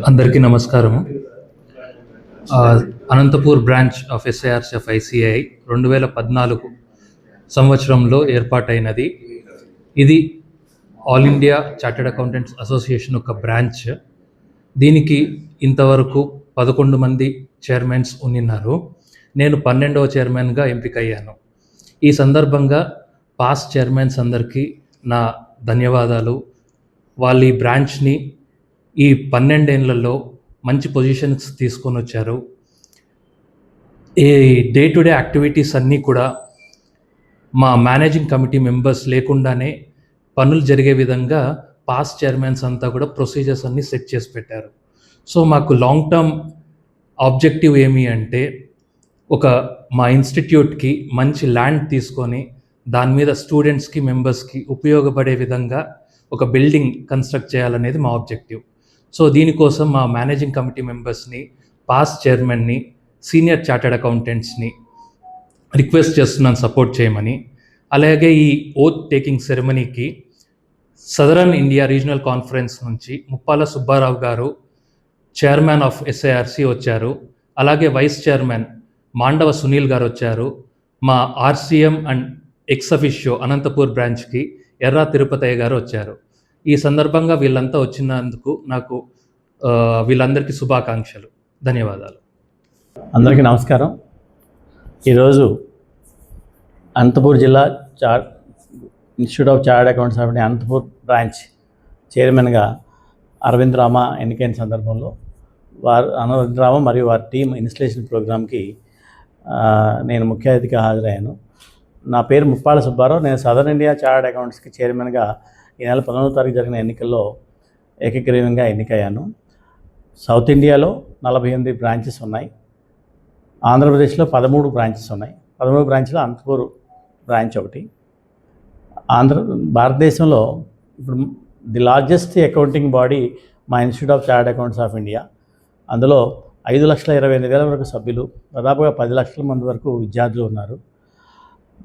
అందరికీ నమస్కారము. Anantapur branch of SIRC of ICI 2014 సంవత్సరంలో ఏర్పాటైనది. ఇది all India chartered accountants association ఒక బ్రాంచ్. దీనికి ఇంతవరకు 11 మంది చైర్మన్స్ ఉన్నారు. నేను 12వ చైర్మన్గా ఎంపికయ్యాను. ఈ సందర్భంగా పాస్ట్ చైర్మన్స్ అందరికీ నా ధన్యవాదాలు. వాళ్ళు ఈ బ్రాంచ్ని ఈ 12 ఏళ్లలో మంచి పొజిషన్స్ తీసుకొని వచ్చారు. ఈ డే టు డే యాక్టివిటీస్ అన్నీ కూడా మా మేనేజింగ్ కమిటీ మెంబర్స్ లేకుండానే పనులు జరిగే విధంగా పాస్ట్ చైర్మన్స్ అంతా కూడా ప్రొసీజర్స్ అన్నీ సెట్ చేసి పెట్టారు. సో మాకు లాంగ్ టర్మ్ ఆబ్జెక్టివ్ ఏమి అంటే మా ఇన్స్టిట్యూట్కి మంచి ల్యాండ్ తీసుకొని దాని మీద స్టూడెంట్స్కి మెంబర్స్కి ఉపయోగపడే విధంగా ఒక బిల్డింగ్ కన్స్ట్రక్ట్ చేయాలనేది మా ఆబ్జెక్టివ్. సో దీనికోసం మా మేనేజింగ్ కమిటీ మెంబర్స్ని, పాస్ట్ చైర్మన్ని, సీనియర్ చార్టెడ్ అకౌంటెంట్స్ని రిక్వెస్ట్ చేస్తున్నాను సపోర్ట్ చేయమని. అలాగే ఈ ఓత్ టేకింగ్ సెరమనీకి సదరన్ ఇండియా రీజనల్ కాన్ఫరెన్స్ నుంచి ముప్పాల సుబ్బారావు గారు చైర్మన్ ఆఫ్ ఎస్ఐఆర్సి వచ్చారు. అలాగే వైస్ చైర్మన్ మాండవ సునీల్ గారు వచ్చారు. మా RCM and ex officio Anantapur బ్రాంచ్కి ఎర్రా తిరుపతయ్య గారు వచ్చారు. ఈ సందర్భంగా వీళ్ళంతా వచ్చినందుకు నాకు వీళ్ళందరికీ శుభాకాంక్షలు. ధన్యవాదాలు. అందరికీ నమస్కారం. ఈరోజు అనంతపూర్ జిల్లా institute of chartered accounts of India Anantapur branch చైర్మన్గా అరవింద్ రామ ఎన్నికైన సందర్భంలో అరవింద్ రామ మరియు వారి టీం ఇన్స్టలేషన్ ప్రోగ్రామ్కి నేను ముఖ్య అతిథిగా హాజరయ్యాను. నా పేరు ముప్పాల సుబ్బారావు. నేను సదరన్ ఇండియా చార్టర్డ్ అకౌంట్స్కి చైర్మన్గా ఈ నెల 11వ తారీఖు జరిగిన ఎన్నికల్లో ఏకగ్రీవంగా ఎన్నికయ్యాను. సౌత్ ఇండియాలో 48 బ్రాంచెస్ ఉన్నాయి. ఆంధ్రప్రదేశ్లో 13 బ్రాంచెస్ ఉన్నాయి. 13 బ్రాంచ్లో అనంతపూర్ బ్రాంచ్ ఒకటి. భారతదేశంలో ఇప్పుడు ది లార్జెస్ట్ అకౌంటింగ్ బాడీ మా institute of chartered accounts of India. అందులో 5,28,000 వరకు సభ్యులు, దాదాపుగా 10 లక్షల మంది వరకు విద్యార్థులు ఉన్నారు.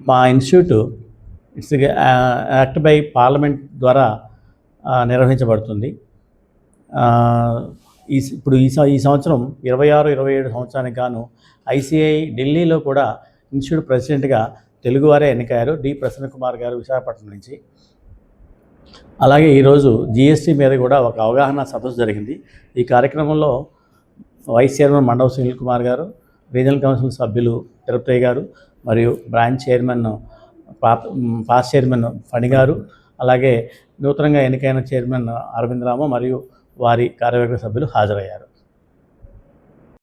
మా institute it's act by parliament ద్వారా నిర్వహించబడుతుంది. ఇప్పుడు ఈ సంవత్సరం 26-27 సంవత్సరానికి గాను ఐసిఐ ఢిల్లీలో కూడా ఇన్స్టిట్యూట్ ప్రెసిడెంట్గా తెలుగువారే ఎన్నికయ్యారు, డి ప్రసన్న కుమార్ గారు విశాఖపట్నం నుంచి. అలాగే ఈరోజు జిఎస్టీ మీద కూడా ఒక అవగాహన సదస్సు జరిగింది. ఈ కార్యక్రమంలో వైస్ చైర్మన్ మండవ సునీల్ కుమార్ గారు, రీజనల్ కౌన్సిల్ సభ్యులు తిరుపతి గారు మరియు branch chairman past chairman Phani గారు, అలాగే నూతనంగా ఎన్నికైన చైర్మన్ అరవింద్ రామ మరియు వారి కార్యవర్గ సభ్యులు హాజరయ్యారు.